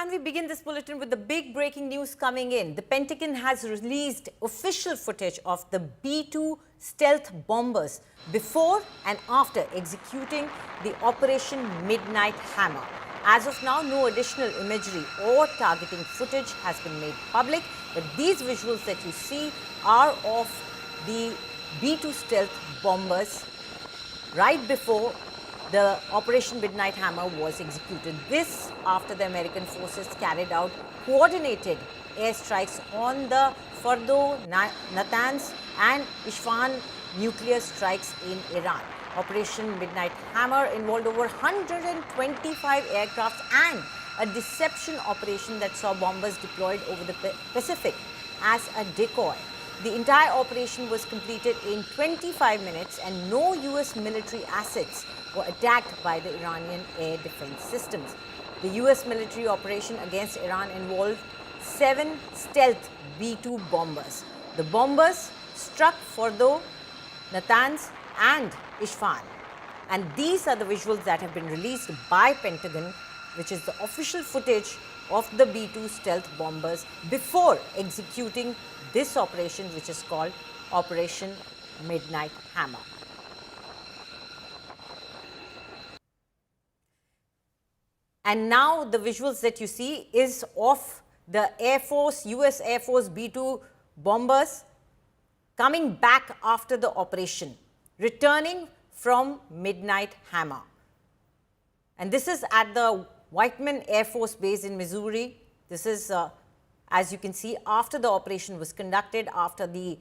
And we begin this bulletin with the big breaking news coming in. The Pentagon has released official footage of the B-2 stealth bombers before and after executing the Operation Midnight Hammer. As of now, no additional imagery or targeting footage has been made public, but these visuals that you see are of the B-2 stealth bombers right before the Operation Midnight Hammer was executed. This after the American forces carried out coordinated airstrikes on the Fordo, Natanz and Isfahan nuclear strikes in Iran. Operation Midnight Hammer involved over 125 aircraft and a deception operation that saw bombers deployed over the Pacific as a decoy. The entire operation was completed in 25 minutes and no US military assets were attacked by the Iranian air defense systems. The US military operation against Iran involved 7 stealth B-2 bombers. The bombers struck Fordo, Natanz and Isfahan. And these are the visuals that have been released by Pentagon, which is the official footage of the B-2 stealth bombers before executing this operation, which is called Operation Midnight Hammer. And now the visuals that you see is of the Air Force, US Air Force B-2 bombers coming back after the operation, returning from Midnight Hammer. And this is at the Whiteman Air Force Base in Missouri. This is, as you can see, after the operation was conducted, after the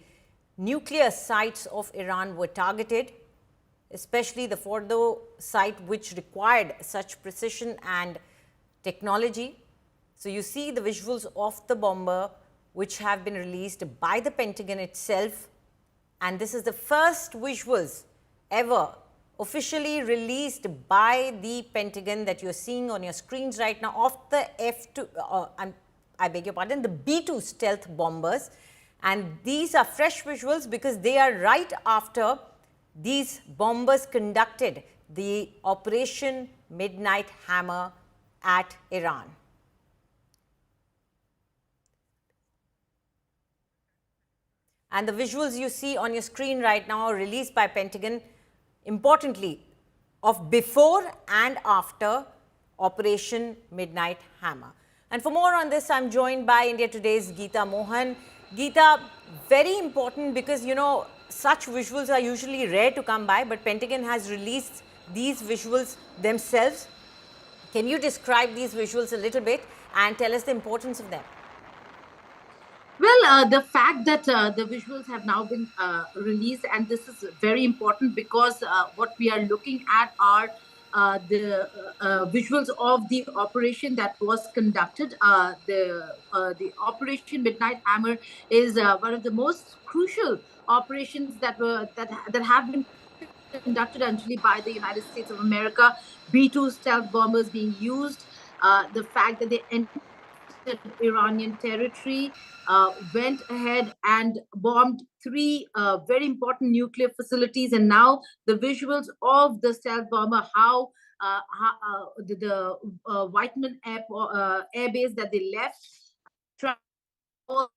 nuclear sites of Iran were targeted, especially the Fordo site, which required such precision and technology. So you see the visuals of the bomber, which have been released by the Pentagon itself. And this is the first visuals ever officially released by the Pentagon that you're seeing on your screens right now of the I beg your pardon, the B-2 stealth bombers. And these are fresh visuals because they are right after these bombers conducted the Operation Midnight Hammer at Iran. And the visuals you see on your screen right now are released by Pentagon, importantly, of before and after Operation Midnight Hammer. And for more on this, I'm joined by India Today's Geeta Mohan. Geeta, very important because, you know, such visuals are usually rare to come by, but Pentagon has released these visuals themselves. Can you describe these visuals a little bit and tell us the importance of them? Well, the fact that the visuals have now been released, and this is very important because what we are looking at are the visuals of the operation that was conducted. The Operation Midnight Hammer is one of the most crucial operations that have been conducted actually by the United States of America. B-2 stealth bombers being used. The fact that they entered Iranian territory, went ahead and bombed 3 very important nuclear facilities, and now the visuals of the stealth bomber, how the Whiteman Air Base that they left, all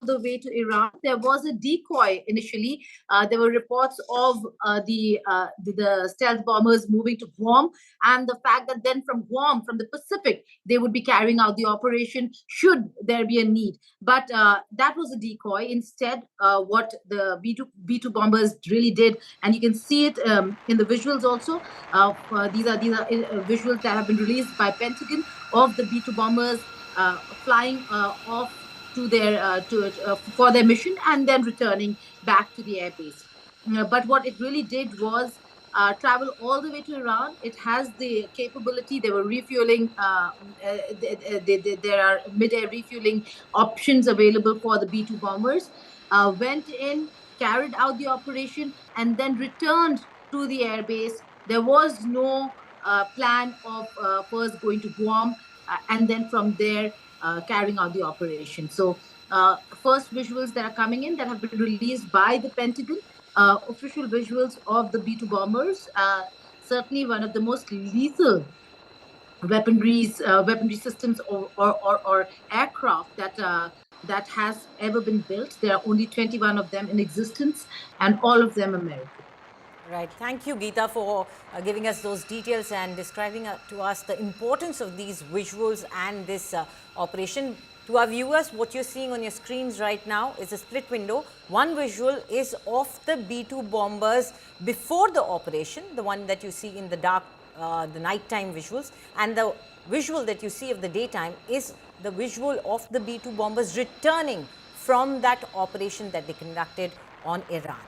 the way to Iran. There was a decoy initially. There were reports of the stealth bombers moving to Guam, and the fact that then from Guam, from the Pacific, they would be carrying out the operation should there be a need. But that was a decoy. Instead, what the B-2 bombers really did, and you can see it in the visuals also. These are visuals that have been released by Pentagon of the B-2 bombers flying off to their for their mission and then returning back to the airbase. But what it really did was travel all the way to Iran. It has the capability. They were refueling. There are mid-air refueling options available for the B-2 bombers. Went in, carried out the operation, and then returned to the airbase. There was no plan of first going to Guam and then from there carrying out the operation. So first visuals that are coming in that have been released by the Pentagon, official visuals of the B-2 bombers, certainly one of the most lethal weaponry systems or aircraft that has ever been built. There are only 21 of them in existence, and all of them American. Right. Thank you, Geeta, for giving us those details and describing to us the importance of these visuals and this operation. To our viewers, what you're seeing on your screens right now is a split window. One visual is of the B-2 bombers before the operation, the one that you see in the dark, the nighttime visuals, and the visual that you see of the daytime is the visual of the B-2 bombers returning from that operation that they conducted on Iran.